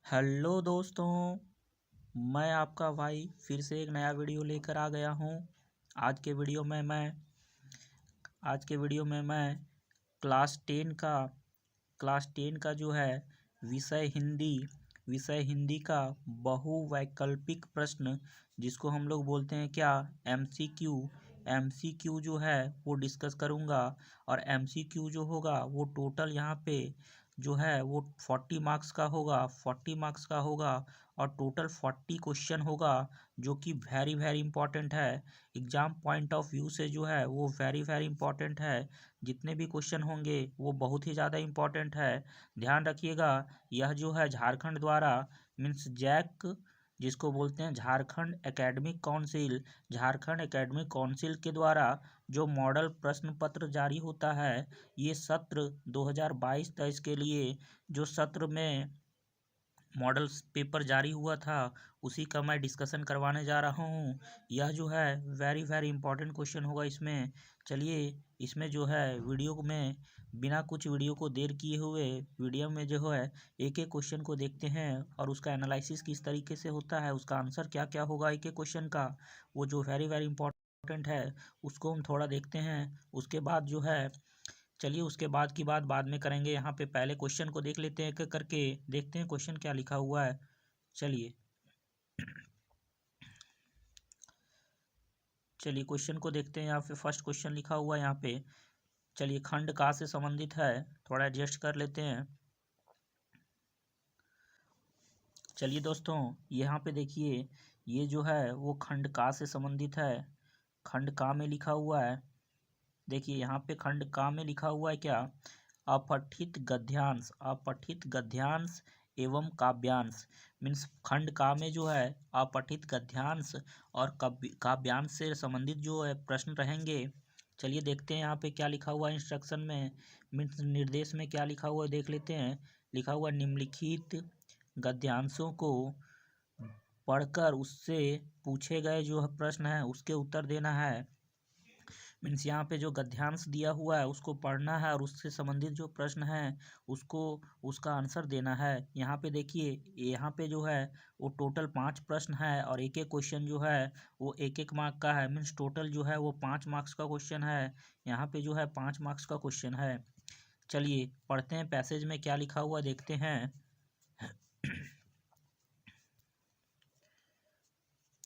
Hello दोस्तों, मैं आपका भाई फिर से एक नया वीडियो लेकर आ गया हूँ। आज के वीडियो में मैं क्लास टेन का जो है विषय हिंदी का बहुवैकल्पिक प्रश्न, जिसको हम लोग बोलते हैं क्या, एमसीक्यू जो है वो डिस्कस करूँगा। और एमसीक्यू जो होगा वो टोटल यहाँ पे जो है वो 40 मार्क्स का होगा और टोटल 40 क्वेश्चन होगा, जो कि वेरी वेरी इंपॉर्टेंट है। एग्जाम पॉइंट ऑफ व्यू से जो है वो वेरी वेरी इंपॉर्टेंट है। जितने भी क्वेश्चन होंगे वो बहुत ही ज़्यादा इंपॉर्टेंट है। ध्यान रखिएगा, यह जो है झारखंड द्वारा मीन्स जैक, जिसको बोलते हैं झारखंड एकेडमिक काउंसिल के द्वारा जो मॉडल प्रश्न पत्र जारी होता है, ये सत्र 2022-23 के लिए जो सत्र में मॉडल पेपर जारी हुआ था, उसी का मैं डिस्कशन करवाने जा रहा हूँ। यह जो है वेरी वेरी इंपॉर्टेंट क्वेश्चन होगा इसमें। चलिए, इसमें जो है वीडियो में बिना कुछ वीडियो को देर किए हुए वीडियो में जो है एक एक क्वेश्चन को देखते हैं और उसका एनालिसिस किस तरीके से होता है, उसका आंसर क्या क्या होगा एक एक क्वेश्चन का, वो जो वेरी वेरी इंपॉर्टेंट है उसको हम थोड़ा देखते हैं। उसके बाद जो है, चलिए उसके बाद की बात बाद में करेंगे। यहाँ पे पहले क्वेश्चन को देख लेते हैं, एक एक करके देखते हैं क्वेश्चन क्या लिखा हुआ है। चलिए क्वेश्चन को देखते हैं। यहाँ पे फर्स्ट क्वेश्चन लिखा हुआ है यहाँ पे। चलिए, खंड का से संबंधित है, थोड़ा एडजस्ट कर लेते हैं। चलिए दोस्तों, यहाँ पे देखिए, ये जो है वो खंड का से संबंधित है। खंड का में लिखा हुआ है, देखिए यहाँ पे खंड का में लिखा हुआ है क्या, अपठित गद्यांश एवं काव्यांश। मीन्स खंड का में जो है अपठित गद्यांश और काव्यांश से संबंधित जो है प्रश्न रहेंगे। चलिए देखते हैं यहाँ पे क्या लिखा हुआ है इंस्ट्रक्शन में, मीन्स निर्देश में क्या लिखा हुआ है देख लेते हैं। लिखा हुआ निम्नलिखित गद्यांशों को पढ़कर उससे पूछे गए जो प्रश्न है उसके उत्तर देना है। मीन्स यहाँ पे जो गद्यांश दिया हुआ है उसको पढ़ना है और उससे संबंधित जो प्रश्न है उसको उसका आंसर देना है। यहाँ पे देखिए, यहाँ पे जो है वो टोटल 5 प्रश्न है और एक एक क्वेश्चन जो है वो एक एक मार्क का है। मीन्स टोटल जो है वो 5 मार्क्स का क्वेश्चन है। यहाँ पे जो है 5 मार्क्स का क्वेश्चन है। चलिए पढ़ते हैं पैसेज में क्या लिखा हुआ देखते हैं।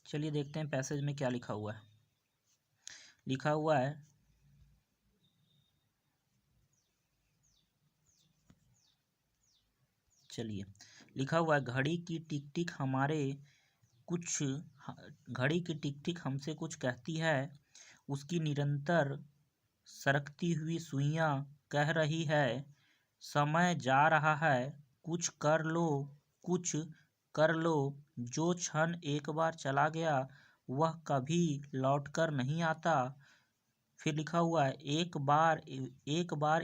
चलिए देखते हैं पैसेज में क्या लिखा हुआ है। लिखा हुआ है, चलिए लिखा हुआ है, घड़ी की टिक टिक हमसे कुछ कहती है। उसकी निरंतर सरकती हुई सुइयां कह रही है, समय जा रहा है, कुछ कर लो। जो क्षण एक बार चला गया वह कभी लौटकर नहीं आता। फिर लिखा हुआ है, एक बार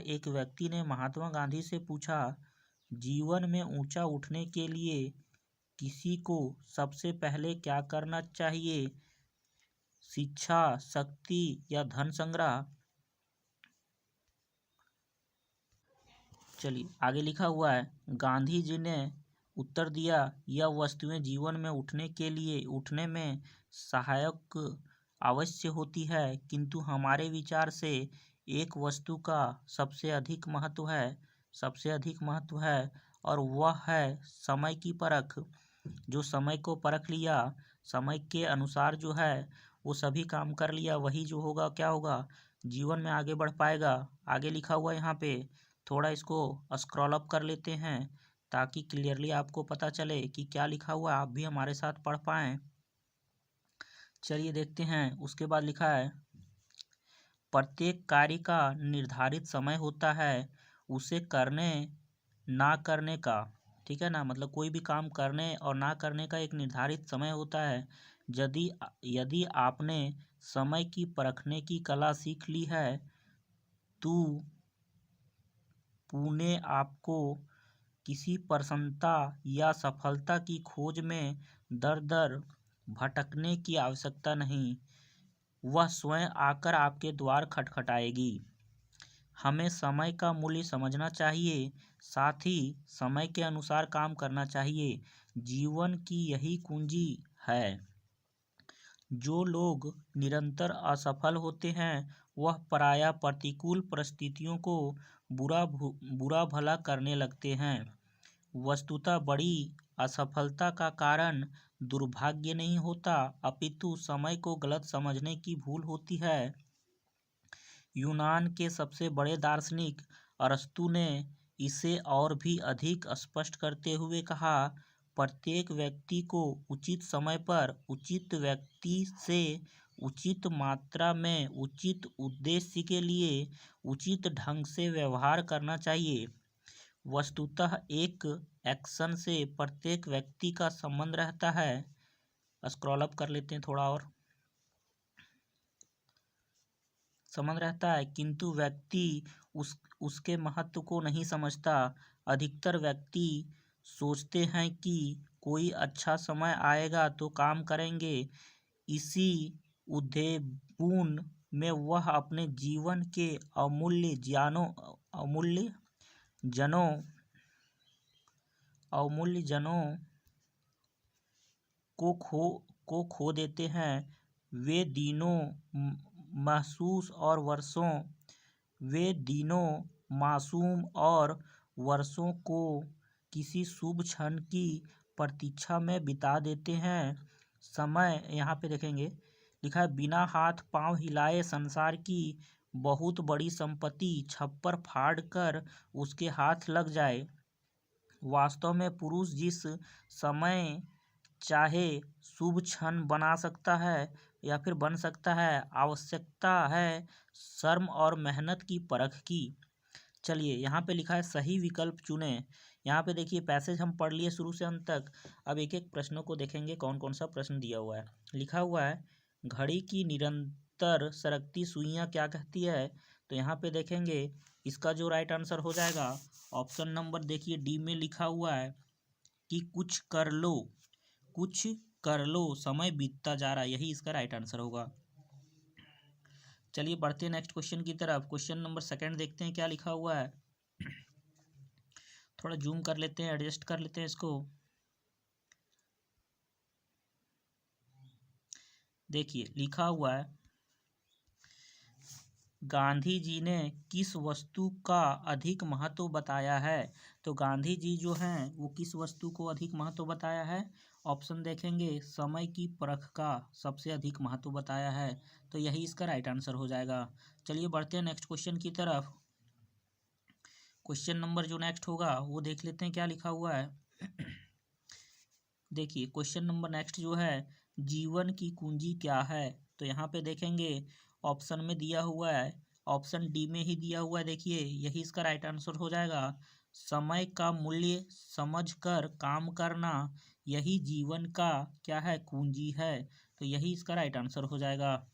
एक व्यक्ति ने महात्मा गांधी से पूछा, जीवन में ऊंचा उठने के लिए किसी को सबसे पहले क्या करना चाहिए, शिक्षा, शक्ति या धन संग्रह। चलिए आगे लिखा हुआ है, गांधी जी ने उत्तर दिया, यह वस्तुएं जीवन में उठने में सहायक अवश्य होती है, किंतु हमारे विचार से एक वस्तु का सबसे अधिक महत्व है और वह है समय की परख। जो समय को परख लिया, समय के अनुसार जो है वो सभी काम कर लिया, वही जो होगा क्या होगा, जीवन में आगे बढ़ पाएगा। आगे लिखा हुआ है यहाँ पे, थोड़ा इसको स्क्रॉल अप कर लेते हैं ताकि क्लियरली आपको पता चले कि क्या लिखा हुआ है, आप भी हमारे साथ पढ़ पाएँ। चलिए देखते हैं। उसके बाद लिखा है, प्रत्येक कार्य का निर्धारित समय होता है, उसे करने ना करने का, ठीक है ना, मतलब कोई भी काम करने और ना करने का एक निर्धारित समय होता है। यदि यदि आपने समय की परखने की कला सीख ली है तो पुणे आपको किसी प्रसन्नता या सफलता की खोज में दर दर भटकने की आवश्यकता नहीं, वह स्वयं आकर आपके द्वार खटखटाएगी। हमें समय का मूल्य समझना चाहिए। साथ ही समय के अनुसार काम करना चाहिए। जीवन की यही कुंजी है। जो लोग निरंतर असफल होते हैं वह प्रायः प्रतिकूल परिस्थितियों को बुरा भला करने लगते हैं। वस्तुतः बड़ी असफलता का कारण दुर्भाग्य नहीं होता, अपितु समय को गलत समझने की भूल होती है। यूनान के सबसे बड़े दार्शनिक अरस्तु ने इसे और भी अधिक स्पष्ट करते हुए कहा, प्रत्येक व्यक्ति को उचित समय पर उचित व्यक्ति से उचित मात्रा में उचित उद्देश्य के लिए उचित ढंग से व्यवहार करना चाहिए। वस्तुतः एक एक्शन से प्रत्येक व्यक्ति का संबंध रहता है। स्क्रॉल अप कर लेते हैं थोड़ा और। संबंध रहता है, किंतु व्यक्ति उसके महत्व को नहीं समझता। अधिकतर व्यक्ति सोचते हैं कि कोई अच्छा समय आएगा तो काम करेंगे। इसी उद्देपूर्ण में वह अपने जीवन के अमूल्य जनों को खो देते हैं। वे दिनों मासूम और वर्षों को किसी शुभ क्षण की प्रतीक्षा में बिता देते हैं। समय, यहाँ पे देखेंगे लिखा है, बिना हाथ पांव हिलाए संसार की बहुत बड़ी संपत्ति छप्पर फाड़ कर उसके हाथ लग जाए। वास्तव में पुरुष जिस समय चाहे शुभ क्षण बना सकता है या फिर बन सकता है। आवश्यकता है श्रम और मेहनत की परख की। चलिए, यहाँ पे लिखा है सही विकल्प चुने। यहाँ पे देखिए पैसेज हम पढ़ लिए शुरू से अंत तक। अब एक एक प्रश्नों को देखेंगे कौन कौन सा प्रश्न दिया हुआ है। लिखा हुआ है, घड़ी की निरंतर सरकती सुइयां क्या कहती है। तो यहाँ पे देखेंगे इसका जो राइट आंसर हो जाएगा ऑप्शन नंबर देखिए डी में लिखा हुआ है कि कुछ कर लो, समय बीतता जा रहा है, यही इसका राइट आंसर होगा। चलिए बढ़ते हैं नेक्स्ट क्वेश्चन की तरफ। क्वेश्चन नंबर सेकंड देखते हैं क्या लिखा हुआ है। थोड़ा जूम कर लेते हैं, एडजस्ट कर लेते हैं इसको। देखिए लिखा हुआ है, गांधी जी ने किस वस्तु का अधिक महत्व बताया है। तो गांधी जी जो हैं वो किस वस्तु को अधिक महत्व बताया है। ऑप्शन देखेंगे, समय की परख का सबसे अधिक महत्व बताया है। तो यही इसका राइट आंसर हो जाएगा। चलिए बढ़ते हैं नेक्स्ट क्वेश्चन की तरफ। क्वेश्चन नंबर जो नेक्स्ट होगा वो देख लेते हैं क्या लिखा हुआ है। देखिए क्वेश्चन नंबर नेक्स्ट जो है, जीवन की कुंजी क्या है। तो यहाँ पे देखेंगे ऑप्शन में दिया हुआ है, ऑप्शन डी में ही दिया हुआ है। देखिए यही इसका राइट आंसर हो जाएगा। समय का मूल्य समझकर काम करना यही जीवन का क्या है, कुंजी है। तो यही इसका राइट आंसर हो जाएगा।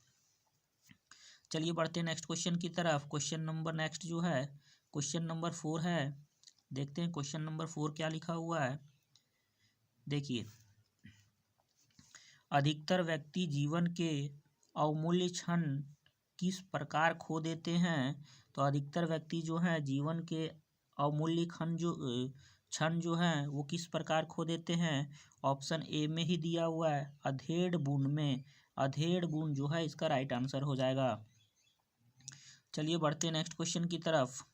चलिए बढ़ते हैं नेक्स्ट क्वेश्चन की तरफ। क्वेश्चन नंबर नेक्स्ट जो है क्वेश्चन नंबर 4 है। देखते हैं क्वेश्चन नंबर 4 क्या लिखा हुआ है। देखिए, अधिकतर व्यक्ति जीवन के अमूल्य क्षण किस प्रकार खो देते हैं। तो अधिकतर व्यक्ति जो हैं जीवन के अमूल्य क्षण जो हैं वो किस प्रकार खो देते हैं। ऑप्शन ए में ही दिया हुआ है, अधेड़ बूंद में। अधेड़ बूंद जो है इसका राइट आंसर हो जाएगा। चलिए बढ़ते हैं नेक्स्ट क्वेश्चन की तरफ।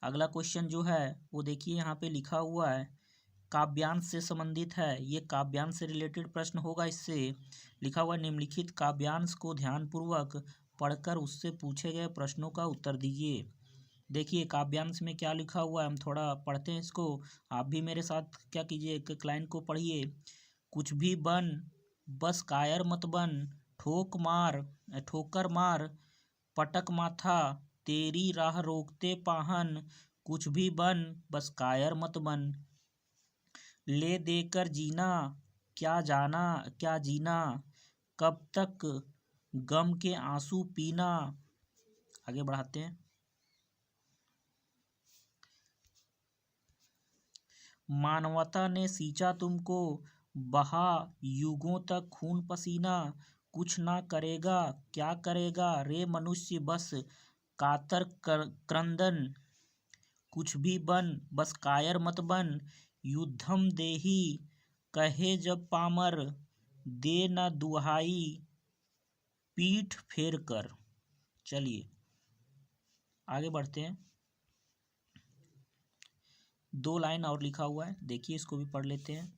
अगला क्वेश्चन जो है वो देखिए यहाँ पे लिखा हुआ है, काव्यांश से संबंधित है। ये काव्यांश से रिलेटेड प्रश्न होगा। इससे लिखा हुआ, निम्नलिखित काव्यांश को ध्यानपूर्वक पढ़कर उससे पूछे गए प्रश्नों का उत्तर दीजिए। देखिए काव्यांश में क्या लिखा हुआ है, हम थोड़ा पढ़ते हैं इसको। आप भी मेरे साथ क्या कीजिए, एक एक लाइन को पढ़िए। कुछ भी बन बस कायर मत बन, ठोकर मार पटक माथा, तेरी राह रोकते पाहन। कुछ भी बन बस कायर मत बन, ले देकर जीना क्या जीना, कब तक गम के आंसू पीना। आगे बढ़ाते हैं। मानवता ने सींचा तुमको, बहा युगों तक खून पसीना। कुछ ना करेगा क्या करेगा रे मनुष्य, बस कातर क्रंदन। कुछ भी बन बस कायर मत बन, युद्धम देही कहे जब पामर, दे न दुहाई पीठ फेर कर। चलिए आगे बढ़ते हैं। 2 लाइन और लिखा हुआ है, देखिए इसको भी पढ़ लेते हैं।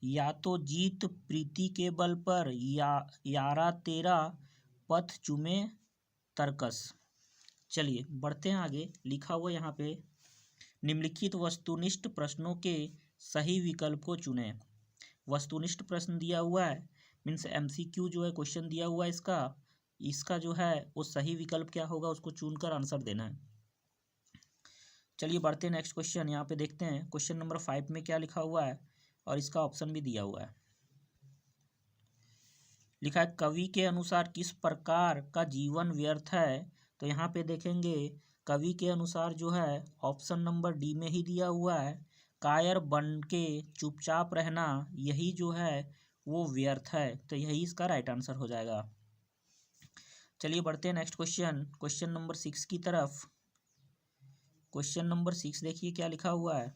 या तो जीत प्रीति के बल पर, यारा तेरा पथ चूमे तरकस। चलिए बढ़ते हैं आगे। लिखा हुआ यहाँ पे, निम्नलिखित वस्तुनिष्ठ प्रश्नों के सही विकल्प को चुनें। वस्तुनिष्ठ प्रश्न दिया हुआ है, मीन्स एमसीक्यू जो है क्वेश्चन दिया हुआ है इसका जो है वो सही विकल्प क्या होगा उसको चुनकर आंसर देना है। चलिए बढ़ते हैं नेक्स्ट क्वेश्चन। यहाँ पे देखते हैं क्वेश्चन नंबर 5 में क्या लिखा हुआ है और इसका ऑप्शन भी दिया हुआ है। लिखा है कवि के अनुसार किस प्रकार का जीवन व्यर्थ है। तो यहाँ पे देखेंगे कवि के अनुसार जो है ऑप्शन नंबर डी में ही दिया हुआ है, कायर बन के चुपचाप रहना यही जो है वो व्यर्थ है। तो यही इसका राइट आंसर हो जाएगा। चलिए बढ़ते हैं नेक्स्ट क्वेश्चन, क्वेश्चन नंबर 6 की तरफ। क्वेश्चन नंबर 6 देखिए क्या लिखा हुआ है।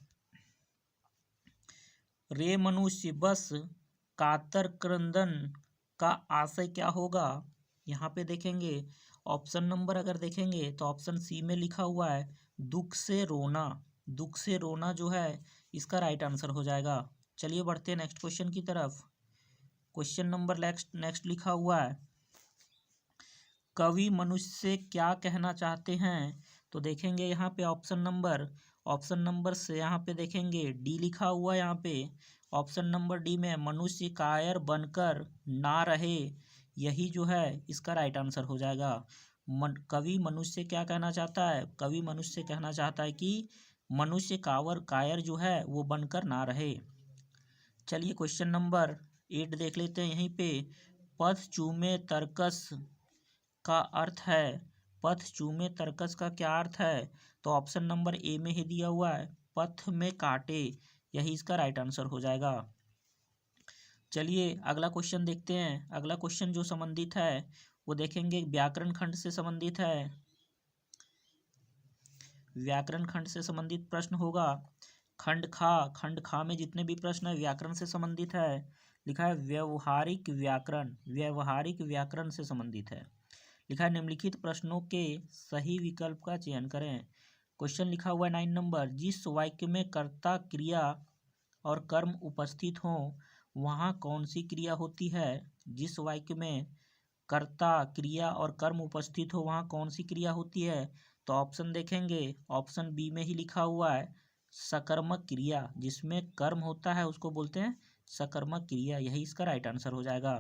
रे मनुष्य बस कातर क्रंदन का आशय क्या होगा। यहाँ पे देखेंगे ऑप्शन नंबर अगर देखेंगे तो ऑप्शन सी में लिखा हुआ है दुख से रोना। दुख से रोना जो है इसका राइट आंसर हो जाएगा। चलिए बढ़ते हैं नेक्स्ट क्वेश्चन की तरफ। क्वेश्चन नंबर नेक्स्ट लिखा हुआ है कवि मनुष्य से क्या कहना चाहते हैं। तो देखेंगे यहाँ पे ऑप्शन नंबर से यहाँ पे देखेंगे डी लिखा हुआ है। यहाँ पे ऑप्शन नंबर डी में मनुष्य कायर बनकर ना रहे यही जो है इसका राइट आंसर हो जाएगा। कवि मनुष्य से क्या कहना चाहता है, कवि मनुष्य से कहना चाहता है कि मनुष्य कायर जो है वो बनकर ना रहे। चलिए क्वेश्चन नंबर 8 देख लेते हैं। यहीं पे पथ चूमे तरकस का अर्थ है, पथ चूमे तरकस का क्या अर्थ है। तो ऑप्शन नंबर ए में ही दिया हुआ है पथ में काटे, यही इसका राइट आंसर हो जाएगा। चलिए अगला क्वेश्चन देखते हैं। अगला क्वेश्चन जो संबंधित है वो देखेंगे व्याकरण खंड से संबंधित है। व्याकरण खंड से संबंधित प्रश्न होगा। खंड खा में जितने भी प्रश्न है व्याकरण से संबंधित है। लिखा है व्यवहारिक व्याकरण से संबंधित है। लिखा है निम्नलिखित प्रश्नों के सही विकल्प का चयन करें। क्वेश्चन लिखा हुआ है 9 नंबर, जिस वाक्य में कर्ता क्रिया और कर्म उपस्थित हो वहाँ कौन सी क्रिया होती है। जिस वाक्य में कर्ता क्रिया और कर्म उपस्थित हो वहाँ कौन सी क्रिया होती है। तो ऑप्शन देखेंगे ऑप्शन बी में ही लिखा हुआ है सकर्मक क्रिया, जिसमें कर्म होता है उसको बोलते हैं सकर्मक क्रिया, यही इसका राइट आंसर हो जाएगा।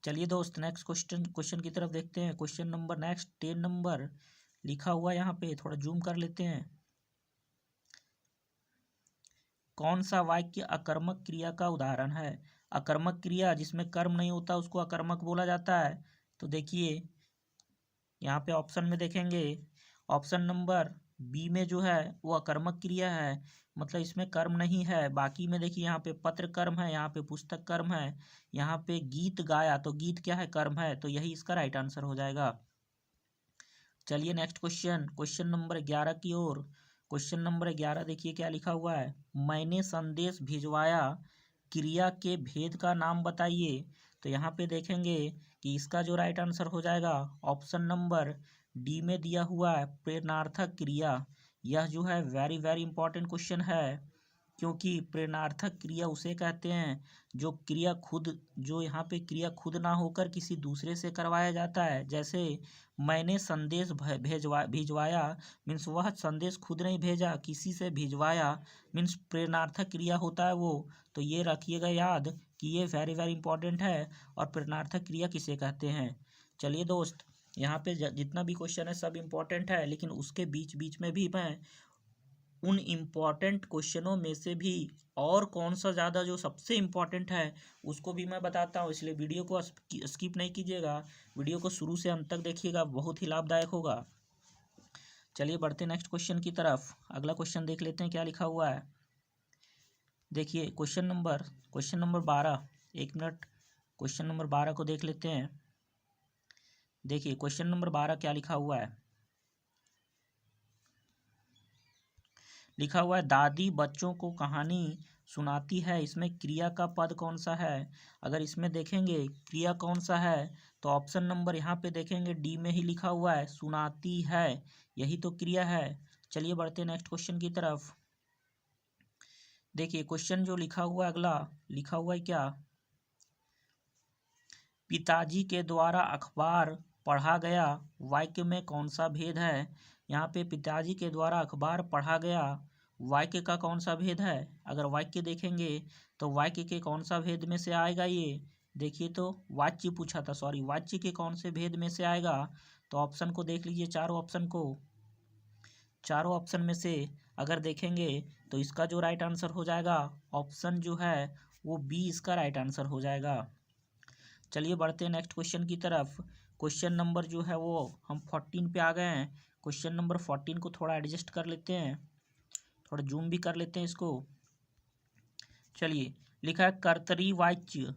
चलिए दोस्त नेक्स्ट क्वेश्चन की तरफ देखते हैं। क्वेश्चन नंबर 10 नंबर लिखा हुआ है, यहाँ पे थोड़ा जूम कर लेते हैं। कौन सा वाक्य अकर्मक क्रिया का उदाहरण है। अकर्मक क्रिया जिसमें कर्म नहीं होता उसको अकर्मक बोला जाता है। तो देखिए यहाँ पे ऑप्शन में देखेंगे ऑप्शन नंबर बी में जो है वो अकर्मक क्रिया है, मतलब इसमें कर्म नहीं है। बाकी में देखिए यहाँ पे पत्र कर्म है, यहाँ पे पुस्तक कर्म है, यहाँ पे गीत गाया तो गीत क्या है, कर्म है। तो यही इसका राइट आंसर हो जाएगा। चलिए नेक्स्ट क्वेश्चन नंबर 11 की ओर। क्वेश्चन नंबर 11 देखिए क्या लिखा हुआ है। मैंने संदेश भिजवाया क्रिया के भेद का नाम बताइए। तो यहाँ पे देखेंगे कि इसका जो राइट आंसर हो जाएगा ऑप्शन नंबर डी में दिया हुआ है प्रेरणार्थक क्रिया। यह जो है वेरी वेरी इंपॉर्टेंट क्वेश्चन है, क्योंकि प्रेरणार्थक क्रिया उसे कहते हैं जो यहाँ पे क्रिया खुद ना होकर किसी दूसरे से करवाया जाता है। जैसे मैंने संदेश भिजवाया मीन्स वह संदेश खुद नहीं भेजा, किसी से भिजवाया मीन्स प्रेरणार्थक क्रिया होता है वो। तो ये रखिएगा याद कि ये वेरी वेरी इंपॉर्टेंट है और प्रेरणार्थक क्रिया किसे कहते हैं। चलिए दोस्त यहाँ पे जितना भी क्वेश्चन है सब इम्पोर्टेंट है, लेकिन उसके बीच बीच में भी मैं उन इम्पॉर्टेंट क्वेश्चनों में से भी और कौन सा ज़्यादा जो सबसे इम्पॉर्टेंट है उसको भी मैं बताता हूँ। इसलिए वीडियो को स्किप नहीं कीजिएगा, वीडियो को शुरू से अंत तक देखिएगा, बहुत ही लाभदायक होगा। चलिए बढ़ते नेक्स्ट क्वेश्चन की तरफ। अगला क्वेश्चन देख लेते हैं क्या लिखा हुआ है। देखिए question number 12, 1 minute, question number 12 को देख लेते हैं। देखिए क्वेश्चन नंबर 12 क्या लिखा हुआ है। लिखा हुआ है दादी बच्चों को कहानी सुनाती है, इसमें क्रिया का पद कौन सा है? अगर इसमें देखेंगे क्रिया कौन सा है तो ऑप्शन नंबर यहाँ पे देखेंगे डी में ही लिखा हुआ है सुनाती है, यही तो क्रिया है। चलिए बढ़ते हैं नेक्स्ट क्वेश्चन की तरफ। देखिए क्वेश्चन जो लिखा हुआ है अगला, लिखा हुआ है क्या, पिताजी के द्वारा अखबार पढ़ा गया वाक्य में कौन सा भेद है? यहाँ पे पिताजी के द्वारा अखबार पढ़ा गया वाक्य का कौन सा भेद है? अगर वाक्य देखेंगे तो वाक्य के कौन सा भेद में से आएगा ये? देखिए तो वाच्य पूछा था, सॉरी वाच्य के कौन से भेद में से आएगा? तो ऑप्शन को देख लीजिए, चारों ऑप्शन को, चारों ऑप्शन में से अगर देखेंगे तो इसका जो राइट आंसर हो जाएगा ऑप्शन जो है वो बी इसका राइट आंसर हो जाएगा। चलिए बढ़ते हैं नेक्स्ट क्वेश्चन की तरफ। क्वेश्चन नंबर जो है वो हम 14 पे आ गए हैं। क्वेश्चन नंबर 14 को थोड़ा एडजस्ट कर लेते हैं, थोड़ा जूम भी कर लेते हैं इसको। चलिए लिखा है कर्तरीवाच्य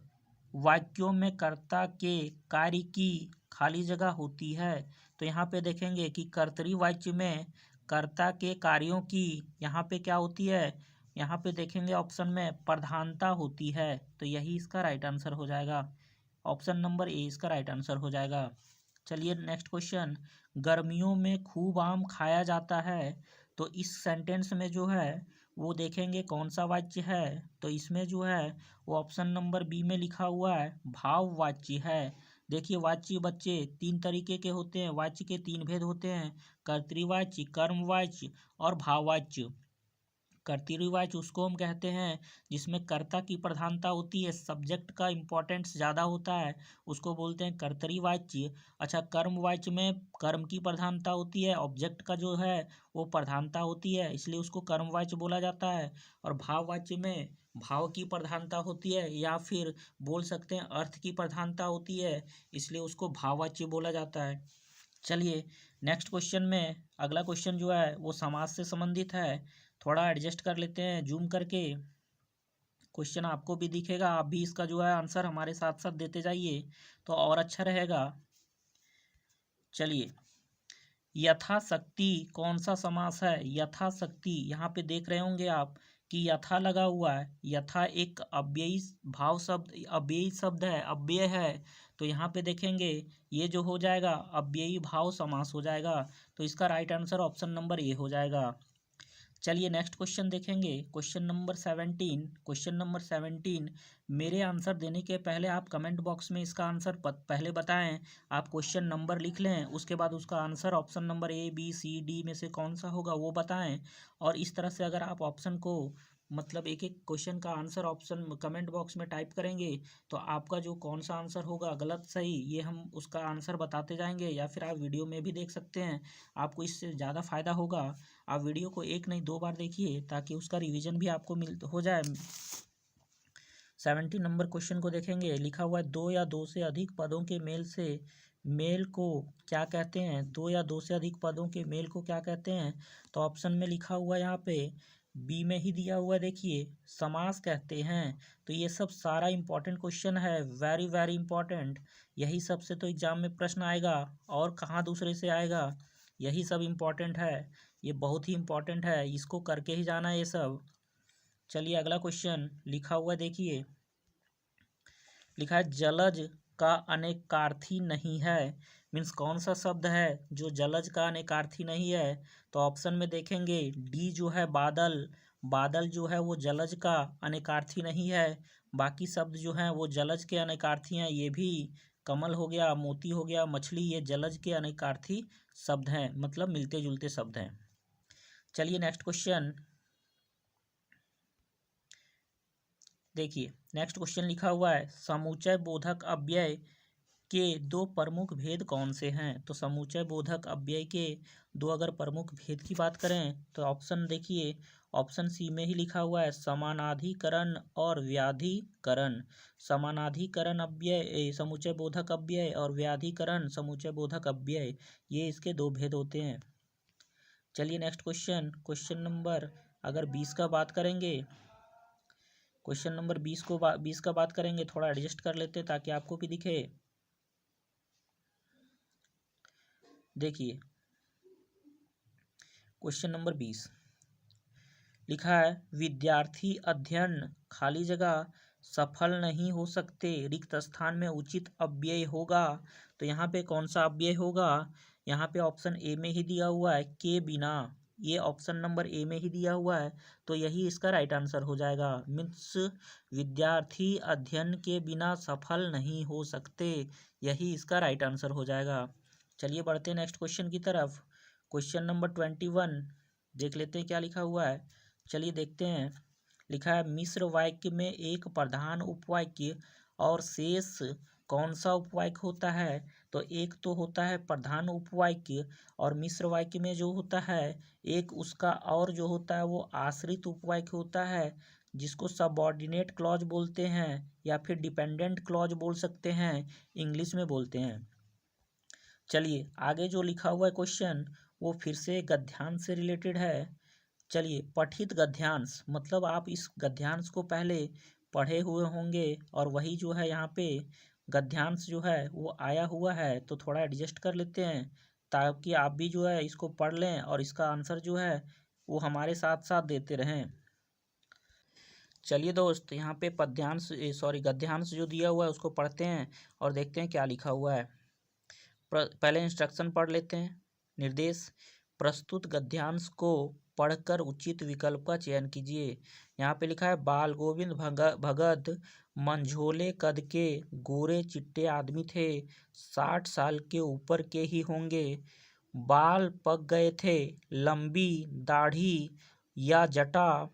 वाक्यों में कर्ता के कार्य की खाली जगह होती है। तो यहाँ पे देखेंगे कि कर्तरीवाच्य में कर्ता के कार्यों की यहाँ पे क्या होती है? यहाँ पे देखेंगे ऑप्शन में प्रधानता होती है, तो यही इसका राइट आंसर हो जाएगा। ऑप्शन नंबर ए इसका राइट आंसर हो जाएगा। चलिए नेक्स्ट क्वेश्चन, गर्मियों में खूब आम खाया जाता है, तो इस सेंटेंस में जो है वो देखेंगे कौन सा वाच्य है? तो इसमें जो है वो ऑप्शन नंबर बी में लिखा हुआ है भाववाच्य है। देखिए वाच्य बच्चे तीन तरीके के होते हैं, वाच्य के तीन भेद होते हैं, कर्तृवाच्य, कर्मवाच्य और भाववाच्य। कर्तृवाच्य उसको हम कहते हैं जिसमें कर्ता की प्रधानता होती है, सब्जेक्ट का इम्पोर्टेंस ज़्यादा होता है, उसको बोलते हैं कर्तृवाच्य। अच्छा, कर्मवाच्य में कर्म की प्रधानता होती है, ऑब्जेक्ट का जो है वो प्रधानता होती है, इसलिए उसको कर्मवाच्य बोला जाता है। और भाववाच्य में भाव की प्रधानता होती है या फिर बोल सकते हैं अर्थ की प्रधानता होती है, इसलिए उसको भाववाच्य बोला जाता है। चलिए नेक्स्ट क्वेश्चन में अगला क्वेश्चन जो है वो समाज से संबंधित है, थोड़ा एडजस्ट कर लेते हैं जूम करके। क्वेश्चन आपको भी दिखेगा, आप भी इसका जो है आंसर हमारे साथ साथ देते जाइए तो और अच्छा रहेगा। चलिए यथाशक्ति कौन सा समास है? यथाशक्ति यहाँ पे देख रहे होंगे आप कि यथा लगा हुआ है, यथा एक अव्ययी भाव शब्द, अव्ययी शब्द है, अव्यय है, तो यहाँ पे देखेंगे ये जो हो जाएगा अव्ययी भाव समास हो जाएगा, तो इसका राइट आंसर ऑप्शन नंबर ए हो जाएगा। चलिए नेक्स्ट क्वेश्चन देखेंगे, क्वेश्चन नंबर 17। क्वेश्चन नंबर 17 मेरे आंसर देने के पहले आप कमेंट बॉक्स में इसका आंसर पहले बताएं, आप क्वेश्चन नंबर लिख लें, उसके बाद उसका answer option number A B C D में से कौन सा होगा वो बताएं। और इस तरह से अगर आप ऑप्शन को मतलब एक एक क्वेश्चन का आंसर ऑप्शन कमेंट बॉक्स में टाइप करेंगे तो आपका जो कौन सा आंसर होगा गलत सही ये हम उसका आंसर बताते जाएंगे, या फिर आप वीडियो में भी देख सकते हैं, आपको इससे ज़्यादा फायदा होगा। आप वीडियो को एक नहीं दो बार देखिए ताकि उसका रिवीजन भी आपको मिल हो जाए। 17 नंबर क्वेश्चन को देखेंगे, लिखा हुआ है दो या दो से अधिक पदों के मेल को क्या कहते हैं? दो या दो से अधिक पदों के मेल को क्या कहते हैं? तो ऑप्शन में लिखा हुआ है यहाँ पे बी में ही दिया हुआ है, देखिए समास कहते हैं। तो ये सब सारा इंपॉर्टेंट क्वेश्चन है, वेरी वेरी इंपॉर्टेंट, यही सबसे तो एग्जाम में प्रश्न आएगा और कहाँ दूसरे से आएगा, यही सब इम्पोर्टेंट है, ये बहुत ही इम्पोर्टेंट है, इसको करके ही जाना है ये सब। चलिए अगला क्वेश्चन लिखा हुआ है, देखिए लिखा है जलज का अनेकार्थी नहीं है, मीन्स कौन सा शब्द है जो जलज का अनेकार्थी नहीं है? तो ऑप्शन में देखेंगे डी जो है बादल, बादल जो है वो जलज का अनेकार्थी नहीं है, बाकी शब्द जो हैं वो जलज के अनेकार्थी हैं, ये भी कमल हो गया, मोती हो गया, मछली, ये जलज के अनेकार्थी शब्द हैं, मतलब मिलते जुलते शब्द हैं। चलिए नेक्स्ट क्वेश्चन देखिए, नेक्स्ट क्वेश्चन लिखा हुआ है समुच्चय बोधक अव्यय के दो प्रमुख भेद कौन से हैं? तो समुच्चय बोधक अव्यय के दो अगर प्रमुख भेद की बात करें तो ऑप्शन देखिए, ऑप्शन सी में ही लिखा हुआ है समानाधिकरण और व्याधिकरण। समानाधिकरण अव्यय समुच्चय बोधक अव्यय और व्याधिकरण समुच्चय बोधक अव्यय, ये इसके दो भेद होते हैं। चलिए नेक्स्ट क्वेश्चन, क्वेश्चन नंबर अगर 20 का बात करेंगे, क्वेश्चन नंबर 20 का बात करेंगे, थोड़ा एडजस्ट कर लेते हैं ताकि आपको भी दिखे। देखिए क्वेश्चन नंबर 20 लिखा है विद्यार्थी अध्ययन खाली जगह सफल नहीं हो सकते, रिक्त स्थान में उचित अव्यय होगा। तो यहाँ पे कौन सा अव्यय होगा? यहाँ पे ऑप्शन ए में ही दिया हुआ है के बिना, ये ऑप्शन नंबर ए में ही दिया हुआ है, तो यही इसका राइट आंसर हो जाएगा। मीन्स विद्यार्थी अध्ययन के बिना सफल नहीं हो सकते, यही इसका राइट आंसर हो जाएगा। चलिए बढ़ते हैं नेक्स्ट क्वेश्चन की तरफ। क्वेश्चन नंबर 21 देख लेते हैं क्या लिखा हुआ है। चलिए देखते हैं। लिखा है मिश्र वाक्य में एक प्रधान उपवाक्य और शेष कौन सा उपवाक्य होता है? तो एक तो होता है प्रधान उपवाक्य, और मिश्र वाक्य में जो होता है एक उसका और जो होता है वो आश्रित उपवाक्य होता है, जिसको सबऑर्डिनेट क्लॉज बोलते हैं या फिर डिपेंडेंट क्लॉज बोल सकते हैं, इंग्लिश में बोलते हैं। चलिए आगे जो लिखा हुआ है क्वेश्चन वो फिर से गद्यांश से रिलेटेड है। चलिए पठित गद्यांश मतलब आप इस गद्यांश को पहले पढ़े हुए होंगे और वही जो है यहाँ पे गद्यांश जो है वो आया हुआ है, तो थोड़ा एडजस्ट कर लेते हैं ताकि आप भी जो है इसको पढ़ लें और इसका आंसर जो है वो हमारे साथ साथ देते रहें। चलिए दोस्त यहाँ पे पद्यांश गद्यांश जो दिया हुआ है उसको पढ़ते हैं और देखते हैं क्या लिखा हुआ है। पहले इंस्ट्रक्शन पढ़ लेते हैं। निर्देश, प्रस्तुत गद्यांश को पढ़कर उचित विकल्प का चयन कीजिए। यहाँ पे लिखा है बाल गोविंद भगत मंझोले कद के गोरे चिट्टे आदमी थे, 60 साल के ऊपर के ही होंगे, बाल पक गए थे, लंबी दाढ़ी या जटा,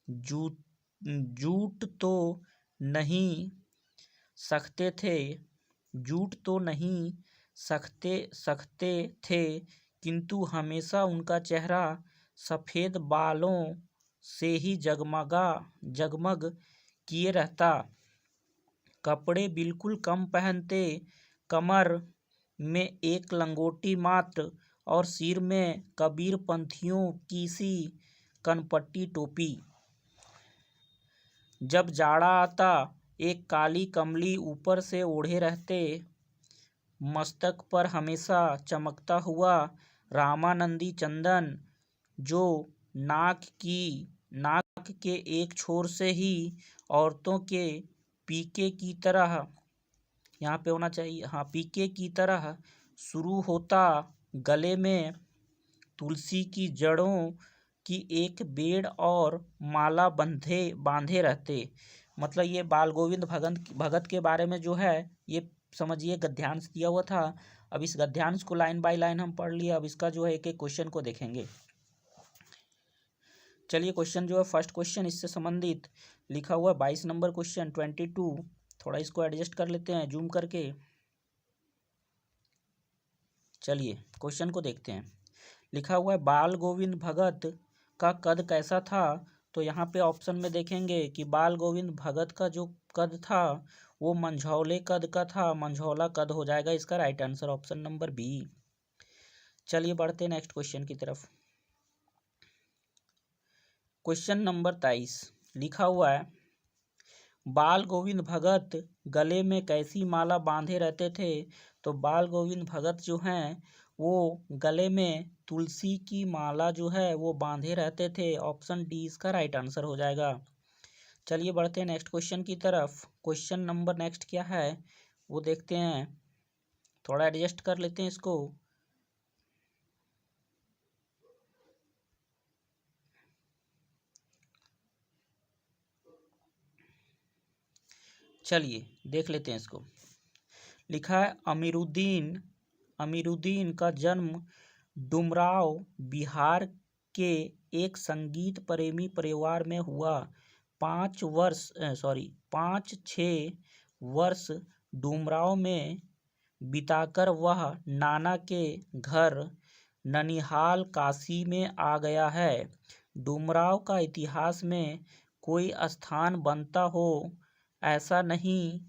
जूट जूट तो नहीं सकते थे जूट तो नहीं सकते थे, किंतु हमेशा उनका चेहरा सफ़ेद बालों से ही जगमग किए रहता, कपड़े बिल्कुल कम पहनते, कमर में एक लंगोटी मात्र और सिर में कबीर पंथियों की सी कनपट्टी टोपी। जब जाड़ा आता एक काली कमली ऊपर से ओढ़े रहते, मस्तक पर हमेशा चमकता हुआ रामानंदी चंदन जो नाक के एक छोर से ही औरतों के पीके की तरह, यहाँ पे होना चाहिए हाँ, पीके की तरह शुरू होता, गले में तुलसी की जड़ों की एक बेड़ और माला बांधे रहते। मतलब ये बाल गोविंद भगत के बारे में जो है ये समझिए गद्यांश दिया हुआ था। अब इस गद्यांश को लाइन बाय लाइन हम पढ़ लिए, अब इसका जो है एक एक क्वेश्चन को देखेंगे। चलिए क्वेश्चन जो है फर्स्ट क्वेश्चन इससे संबंधित लिखा हुआ है 22 नंबर क्वेश्चन 22, थोड़ा इसको एडजस्ट कर लेते हैं जूम करके। चलिए क्वेश्चन को देखते हैं। लिखा हुआ है बाल गोविंद भगत का कद कैसा था? तो यहाँ पे ऑप्शन में देखेंगे कि बाल गोविंद भगत का जो कद था वो मंझौले कद का था, मंझौला कद हो जाएगा इसका right answer option number B. चलिए बढ़ते हैं नेक्स्ट क्वेश्चन की तरफ। क्वेश्चन नंबर 23 लिखा हुआ है बाल गोविंद भगत गले में कैसी माला बांधे रहते थे? तो बाल गोविंद भगत जो हैं वो गले में तुलसी की माला जो है वो बांधे रहते थे, ऑप्शन डी इसका राइट आंसर हो जाएगा। चलिए बढ़ते हैं नेक्स्ट क्वेश्चन की तरफ। क्वेश्चन नंबर नेक्स्ट क्या है वो देखते हैं, थोड़ा एडजस्ट कर लेते हैं इसको। चलिए देख लेते हैं इसको। लिखा है अमीरुद्दीन का जन्म डुमराव बिहार के एक संगीत प्रेमी परिवार में हुआ। 5-6 वर्ष डुमराव में बिताकर वह नाना के घर ननिहाल काशी में आ गया है। डुमराव का इतिहास में कोई स्थान बनता हो ऐसा नहीं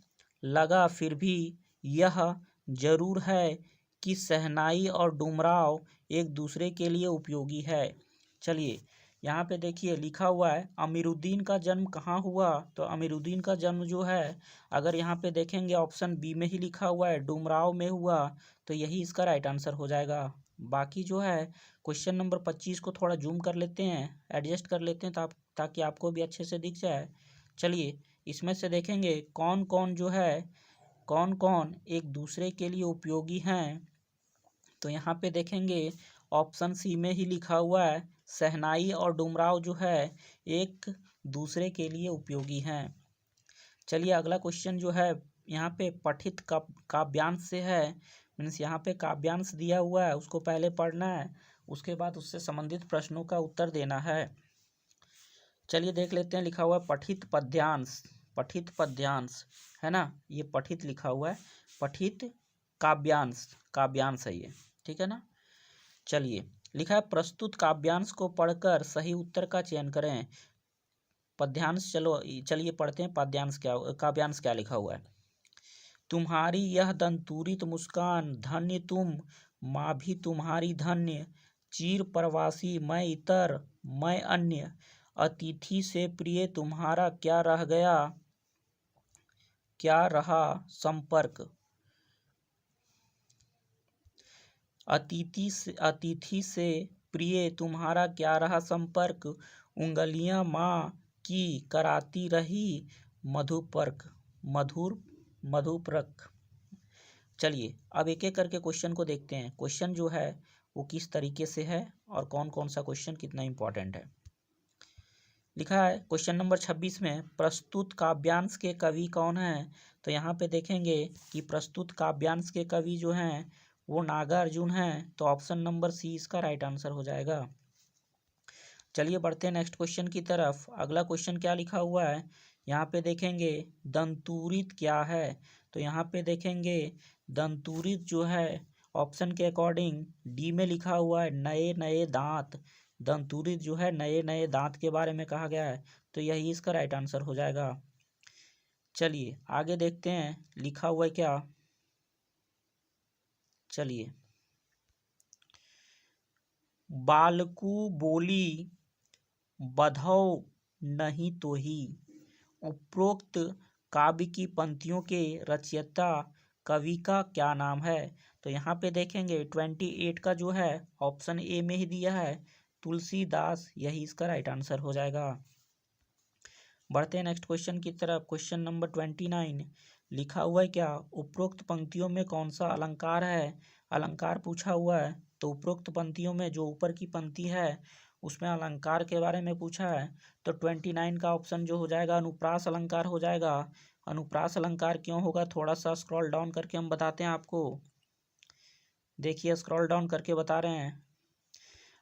लगा, फिर भी यह जरूर है कि शहनाई और डुमराव एक दूसरे के लिए उपयोगी है। चलिए यहाँ पे देखिए लिखा हुआ है अमीरुद्दीन का जन्म कहाँ हुआ? तो अमीरुद्दीन का जन्म जो है अगर यहाँ पे देखेंगे ऑप्शन बी में ही लिखा हुआ है डुमराव में हुआ, तो यही इसका राइट आंसर हो जाएगा। बाकी जो है क्वेश्चन नंबर 25 को थोड़ा जूम कर लेते हैं, एडजस्ट कर लेते हैं ताकि आपको भी अच्छे से दिख जाए। चलिए इसमें से देखेंगे कौन कौन जो है, कौन कौन एक दूसरे के लिए उपयोगी हैं। तो यहाँ पे देखेंगे ऑप्शन सी में ही लिखा हुआ है, शहनाई और डुमराव जो है एक दूसरे के लिए उपयोगी हैं। चलिए अगला क्वेश्चन जो है यहाँ पे पठित काव्यांश से है, मीन्स यहाँ पे काव्यांश दिया हुआ है, उसको पहले पढ़ना है, उसके बाद उससे संबंधित प्रश्नों का उत्तर देना है। चलिए देख लेते हैं, लिखा हुआ है पठित पद्यांश, पठित पद्यांश है ना, ये पठित लिखा हुआ है, पठित काव्यांश, काव्यांश है ये, ठीक है ना। चलिए लिखा है प्रस्तुत काव्यांश को पढ़कर सही उत्तर का चयन करें। पद्यांश चलिए पढ़ते हैं पद्यांश क्या, काव्यांश क्या लिखा हुआ है। तुम्हारी यह दंतुरित मुस्कान धन्य तुम, माँ भी तुम्हारी धन्य, चीर प्रवासी मैं इतर मैं अन्य, अतिथि से प्रिय तुम्हारा क्या रह गया, क्या रहा संपर्क। अतिथि से प्रिय तुम्हारा क्या रहा संपर्क, उंगलियां माँ की कराती रही मधुपर्क। चलिए अब एक एक करके क्वेश्चन को देखते हैं, क्वेश्चन जो है वो किस तरीके से है और कौन कौन सा क्वेश्चन कितना इंपॉर्टेंट है। लिखा है क्वेश्चन नंबर 26 में प्रस्तुत काव्यांश के कवि कौन हैं। तो यहाँ पे देखेंगे कि प्रस्तुत काव्यांश के कवि जो हैं वो नागार्जुन हैं, तो ऑप्शन नंबर सी इसका राइट आंसर हो जाएगा। चलिए बढ़ते हैं नेक्स्ट क्वेश्चन की तरफ। अगला क्वेश्चन क्या लिखा हुआ है, यहाँ पे देखेंगे दंतुरित क्या है। तो यहाँ पे देखेंगे दंतुरित जो है ऑप्शन के अकॉर्डिंग डी में लिखा हुआ है नए नए दांत, दंतुरित जो है नए नए दांत के बारे में कहा गया है, तो यही इसका राइट आंसर हो जाएगा। चलिए आगे देखते हैं लिखा हुआ है क्या। चलिए बालकू बोली बधौ नहीं तो ही, उपरोक्त काव्य की पंक्तियों के रचयिता कवि का क्या नाम है। तो यहाँ पे देखेंगे 28 का जो है ऑप्शन ए में ही दिया है तुलसीदास, यही इसका राइट आंसर हो जाएगा। बढ़ते हैं नेक्स्ट क्वेश्चन की तरफ। क्वेश्चन नंबर 29 लिखा हुआ है क्या, उपरोक्त पंक्तियों में कौन सा अलंकार है। अलंकार पूछा हुआ है, तो उपरोक्त पंक्तियों में जो ऊपर की पंक्ति है उसमें अलंकार के बारे में पूछा है, तो 29 का ऑप्शन जो हो जाएगा अनुप्रास अलंकार हो जाएगा। अनुप्रास अलंकार क्यों होगा, थोड़ा सा स्क्रॉल डाउन करके हम बताते हैं आपको। देखिए स्क्रॉल डाउन करके बता रहे हैं।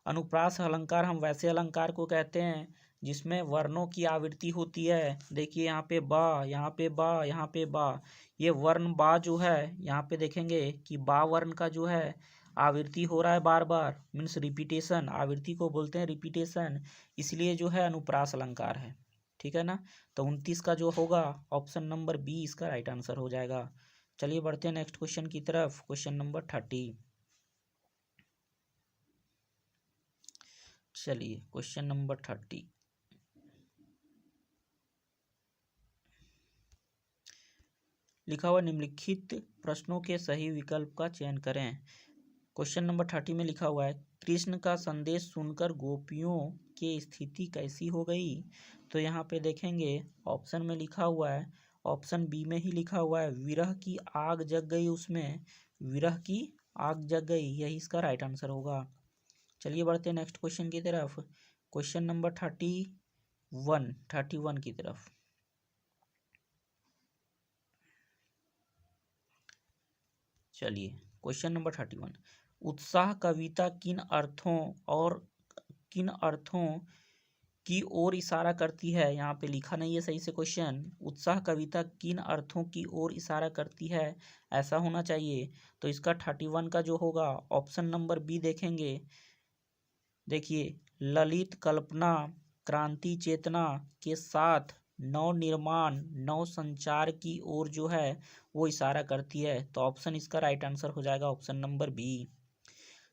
अनुप्रास अलंकार हम वैसे अलंकार को कहते हैं जिसमें वर्णों की आवृत्ति होती है। देखिए यहाँ पे बा, यहाँ पे बा, यहाँ पे बा, ये वर्ण बा जो है यहाँ पे देखेंगे कि बा वर्ण का जो है आवृत्ति हो रहा है बार बार, मीन्स रिपीटेशन, आवृत्ति को बोलते हैं रिपीटेशन, इसलिए जो है अनुप्रास अलंकार है, ठीक है ना। तो 29 का जो होगा ऑप्शन नंबर बी इसका राइट आंसर हो जाएगा। चलिए बढ़ते हैं नेक्स्ट क्वेश्चन की तरफ। Question number 30। चलिए क्वेश्चन नंबर 30 लिखा हुआ निम्नलिखित प्रश्नों के सही विकल्प का चयन करें। क्वेश्चन नंबर 30 में लिखा हुआ है कृष्ण का संदेश सुनकर गोपियों की स्थिति कैसी हो गई। तो यहाँ पे देखेंगे ऑप्शन में लिखा हुआ है, ऑप्शन बी में ही लिखा हुआ है विरह की आग जग गई उसमें, विरह की आग जग गई, यही इसका राइट आंसर होगा। चलिए बढ़ते हैं नेक्स्ट क्वेश्चन की तरफ। क्वेश्चन नंबर 31 की तरफ। चलिए क्वेश्चन नंबर 31 उत्साह कविता किन अर्थों की ओर इशारा करती है। यहाँ पे लिखा नहीं है सही से क्वेश्चन, उत्साह कविता किन अर्थों की ओर इशारा करती है, ऐसा होना चाहिए। तो इसका 31 का जो होगा ऑप्शन नंबर बी देखेंगे। देखिए ललित कल्पना क्रांति चेतना के साथ नव निर्माण नव संचार की ओर जो है वो इशारा करती है, तो ऑप्शन इसका राइट आंसर हो जाएगा ऑप्शन नंबर बी।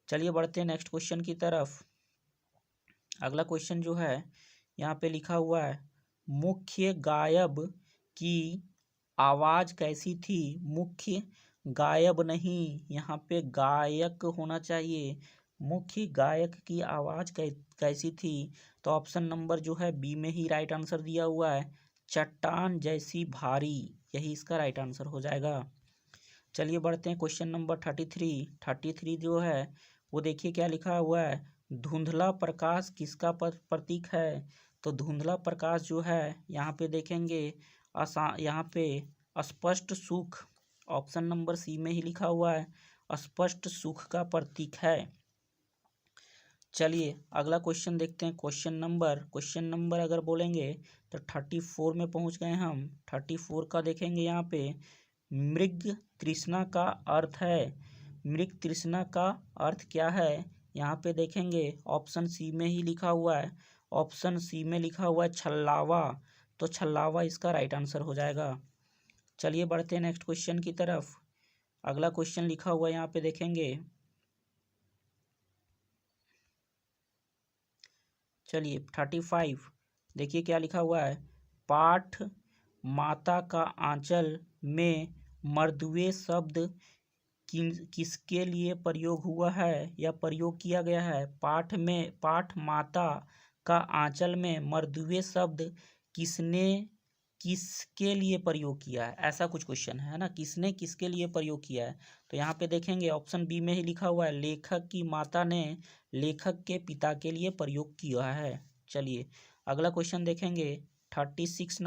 चलिए बढ़ते हैं नेक्स्ट क्वेश्चन की तरफ। अगला क्वेश्चन जो है यहाँ पे लिखा हुआ है मुख्य गायब की आवाज कैसी थी, मुख्य गायब नहीं, यहाँ पे गायक होना चाहिए। मुख्य गायक की आवाज कैसी थी? तो ऑप्शन नंबर जो है बी में ही राइट आंसर दिया हुआ है, चट्टान जैसी भारी, यही इसका राइट आंसर हो जाएगा। चलिए बढ़ते हैं क्वेश्चन नंबर 33 जो है वो देखिए क्या लिखा हुआ है। धुंधला प्रकाश किसका प्रतीक है? तो धुंधला प्रकाश जो है यहाँ पे देखेंगे यहाँ पे स्पष्ट सुख, ऑप्शन नंबर सी में ही लिखा हुआ है, स्पष्ट सुख का प्रतीक है। चलिए अगला क्वेश्चन देखते हैं। क्वेश्चन नंबर अगर बोलेंगे तो 34 में पहुंच गए हम। 34 का देखेंगे यहाँ पे, मृग तृष्णा का अर्थ है। मृग तृष्णा का अर्थ क्या है? यहाँ पे देखेंगे ऑप्शन सी में ही लिखा हुआ है, ऑप्शन सी में लिखा हुआ है छल्लावा, तो छल्लावा इसका राइट आंसर हो जाएगा। चलिए बढ़ते हैं नेक्स्ट क्वेश्चन की तरफ। अगला क्वेश्चन लिखा हुआ है यहाँ पे देखेंगे। चलिए 35 देखिए क्या लिखा हुआ है। पाठ माता का आंचल में मर्दुए शब्द किसके लिए प्रयोग हुआ है या प्रयोग किया गया है? पाठ माता का आंचल में मर्दुए शब्द किसके लिए प्रयोग किया है, ऐसा कुछ क्वेश्चन है ना, किसने किसके लिए प्रयोग किया है? तो यहाँ पे देखेंगे ऑप्शन बी में ही लिखा हुआ है, लेखक की माता ने लेखक के पिता के लिए प्रयोग किया है। चलिए अगला क्वेश्चन देखेंगे। 36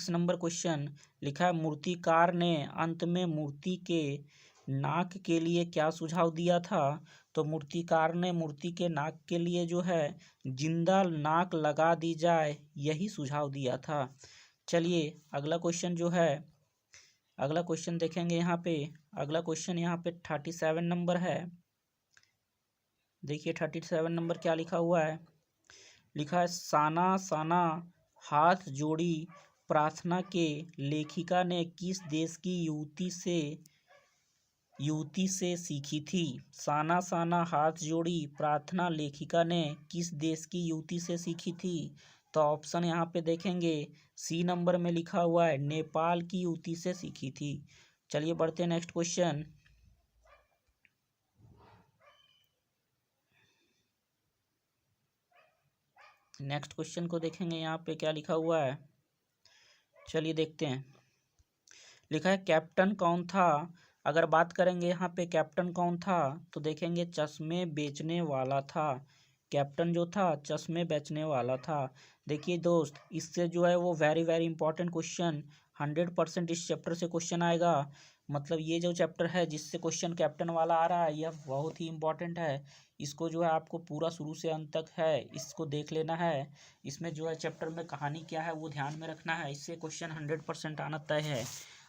नंबर क्वेश्चन लिखा है, मूर्तिकार ने अंत में मूर्ति के नाक के लिए क्या सुझाव दिया था? तो मूर्तिकार ने मूर्ति के नाक के लिए जो है जिंदा नाक लगा दी जाए, यही सुझाव दिया था। चलिए अगला क्वेश्चन जो है, अगला क्वेश्चन देखेंगे यहाँ पे। अगला क्वेश्चन यहाँ पे 37 नंबर है। देखिए 37 नंबर क्या लिखा हुआ है। लिखा है, साना साना हाथ जोड़ी प्रार्थना के लेखिका ने किस देश की युवती से सीखी थी? साना साना हाथ जोड़ी प्रार्थना लेखिका ने किस देश की युवती से सीखी थी? तो ऑप्शन यहाँ पे देखेंगे सी नंबर में लिखा हुआ है, नेपाल की युवती से सीखी थी। चलिए बढ़ते हैं नेक्स्ट क्वेश्चन। नेक्स्ट क्वेश्चन को देखेंगे यहाँ पे क्या लिखा हुआ है। चलिए देखते हैं। लिखा है, कैप्टन कौन था? अगर बात करेंगे यहाँ पे कैप्टन कौन था तो देखेंगे चश्मे बेचने वाला था। कैप्टन जो था चश्मे बेचने वाला था। देखिए दोस्त, इससे जो है वो वेरी वेरी इंपॉर्टेंट क्वेश्चन 100% इस चैप्टर से क्वेश्चन आएगा। मतलब ये जो चैप्टर है जिससे क्वेश्चन कैप्टन वाला आ रहा है, यह बहुत ही इंपॉर्टेंट है। इसको जो है आपको पूरा शुरू से अंत तक है इसको देख लेना है। इसमें जो है चैप्टर में कहानी क्या है वो ध्यान में रखना है, इससे क्वेश्चन 100% आना तय है।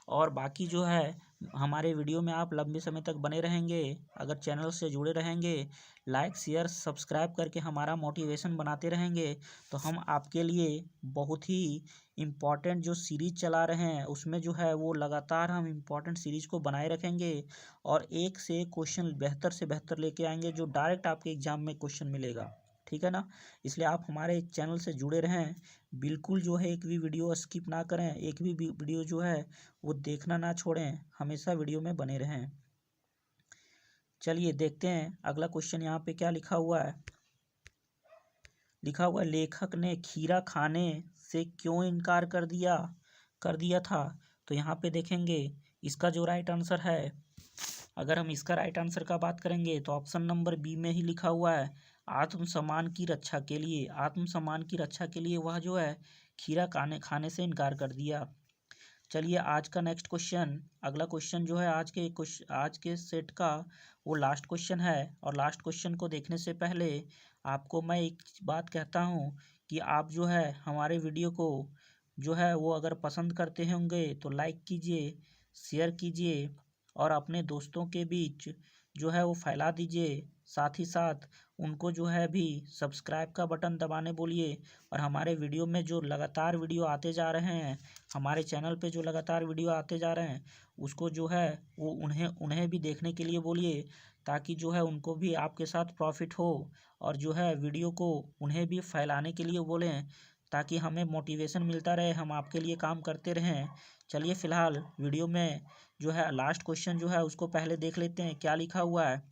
और बाकी जो है हमारे वीडियो में आप लंबे समय तक बने रहेंगे अगर चैनल से जुड़े रहेंगे, लाइक शेयर सब्सक्राइब करके हमारा मोटिवेशन बनाते रहेंगे, तो हम आपके लिए बहुत ही इम्पॉर्टेंट जो सीरीज चला रहे हैं उसमें जो है वो लगातार हम इम्पॉर्टेंट सीरीज को बनाए रखेंगे और एक से एक क्वेश्चन बेहतर से बेहतर लेके आएंगे जो डायरेक्ट आपके एग्जाम में क्वेश्चन मिलेगा। ठीक है ना? इसलिए आप हमारे चैनल से जुड़े रहें, बिल्कुल जो है एक भी वीडियो स्किप ना करें, एक भी वीडियो जो है वो देखना ना छोड़ें, हमेशा वीडियो में बने रहें। चलिए देखते हैं अगला क्वेश्चन यहाँ पे क्या लिखा हुआ है। लिखा हुआ है, लेखक ने खीरा खाने से क्यों इनकार कर दिया था? तो यहाँ पे देखेंगे इसका जो राइट आंसर है, अगर हम इसका राइट आंसर का बात करेंगे तो ऑप्शन नंबर बी में ही लिखा हुआ है, आत्मसम्मान की रक्षा के लिए। आत्मसम्मान की रक्षा के लिए वह जो है खीरा खाने से इनकार कर दिया। चलिए आज का नेक्स्ट क्वेश्चन, अगला क्वेश्चन जो है आज के सेट का वो लास्ट क्वेश्चन है। और लास्ट क्वेश्चन को देखने से पहले आपको मैं एक बात कहता हूँ कि आप जो है हमारे वीडियो को जो है वो अगर पसंद करते होंगे तो लाइक कीजिए, शेयर कीजिए और अपने दोस्तों के बीच जो है वो फैला दीजिए। साथ ही साथ उनको जो है भी सब्सक्राइब का बटन दबाने बोलिए। और हमारे वीडियो में जो लगातार वीडियो आते जा रहे हैं, हमारे चैनल पे जो लगातार वीडियो आते जा रहे हैं उसको जो है वो उन्हें भी देखने के लिए बोलिए, ताकि जो है उनको भी आपके साथ प्रॉफिट हो। और जो है वीडियो को उन्हें भी फैलाने के लिए बोलें, ताकि हमें मोटिवेशन मिलता रहे, हम आपके लिए काम करते रहें। चलिए फिलहाल वीडियो में जो है लास्ट क्वेश्चन जो है उसको पहले देख लेते हैं क्या लिखा हुआ है।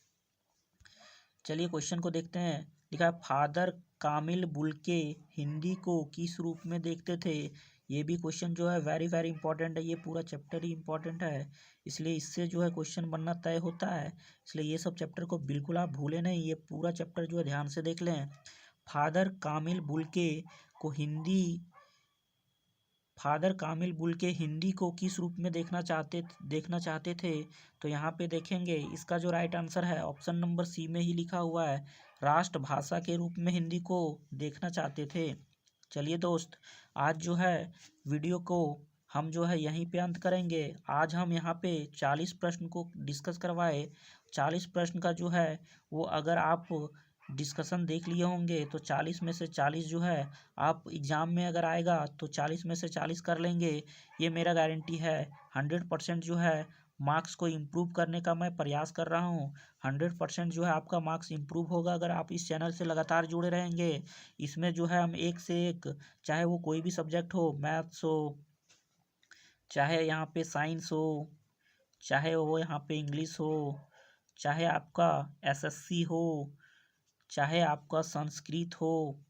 चलिए क्वेश्चन को देखते हैं। लिखा है फादर कामिल बुल्के हिंदी को किस रूप में देखते थे। ये भी क्वेश्चन जो है वेरी वेरी इंपॉर्टेंट है, ये पूरा चैप्टर ही इंपॉर्टेंट है, इसलिए इससे जो है क्वेश्चन बनना तय होता है। इसलिए ये सब चैप्टर को बिल्कुल आप भूलें नहीं, ये पूरा चैप्टर जो है ध्यान से देख लें। फादर कामिल बुल्के को हिंदी फादर कामिल बुल्के हिंदी को किस रूप में देखना चाहते थे। तो यहाँ पे देखेंगे इसका जो राइट आंसर है ऑप्शन नंबर सी में ही लिखा हुआ है, राष्ट्रभाषा के रूप में हिंदी को देखना चाहते थे। चलिए दोस्त, आज जो है वीडियो को हम जो है यहीं पे अंत करेंगे। आज हम यहाँ पे 40 प्रश्न को डिस्कस करवाए। 40 प्रश्न का जो है वो अगर आप डिस्कशन देख लिए होंगे तो 40 में से 40 जो है आप एग्ज़ाम में अगर आएगा तो 40 में से 40 कर लेंगे, ये मेरा गारंटी है। 100% जो है मार्क्स को इम्प्रूव करने का मैं प्रयास कर रहा हूँ। 100% जो है आपका मार्क्स इम्प्रूव होगा अगर आप इस चैनल से लगातार जुड़े रहेंगे। इसमें जो है हम एक से एक, चाहे वो कोई भी सब्जेक्ट हो, मैथ्स हो, चाहे यहाँ पे साइंस हो, चाहे वो यहाँ पे इंग्लिश हो, चाहे आपका एसएससी हो, चाहे आपका संस्कृत हो,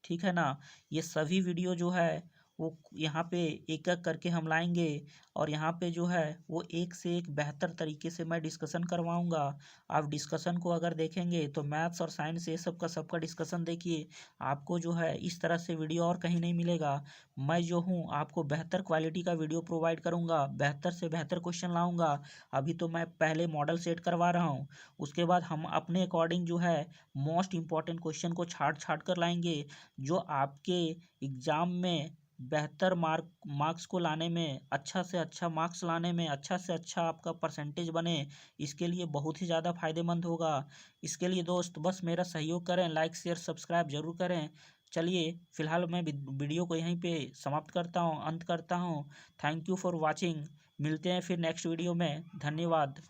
ठीक है ना, ये सभी वीडियो जो है वो यहाँ पे एक एक करके हम लाएंगे और यहाँ पे जो है वो एक से एक बेहतर तरीके से मैं डिस्कशन करवाऊँगा। आप डिस्कशन को अगर देखेंगे तो मैथ्स और साइंस ये सब का सबका डिस्कशन देखिए, आपको जो है इस तरह से वीडियो और कहीं नहीं मिलेगा। मैं जो हूँ आपको बेहतर क्वालिटी का वीडियो प्रोवाइड करूँगा, बेहतर से बेहतर क्वेश्चन लाऊँगा। अभी तो मैं पहले मॉडल सेट करवा रहा हूँ, उसके बाद हम अपने अकॉर्डिंग जो है मोस्ट इम्पॉर्टेंट क्वेश्चन को छाट छाट कर लाएंगे, जो आपके एग्ज़ाम में बेहतर मार्क्स को लाने में, अच्छा से अच्छा मार्क्स लाने में, अच्छा से अच्छा आपका परसेंटेज बने, इसके लिए बहुत ही ज़्यादा फायदेमंद होगा। इसके लिए दोस्त बस मेरा सहयोग करें, लाइक शेयर सब्सक्राइब जरूर करें। चलिए फिलहाल मैं वीडियो को यहीं पे समाप्त करता हूँ, अंत करता हूँ। Thank you for watching. मिलते हैं फिर नेक्स्ट वीडियो में। धन्यवाद।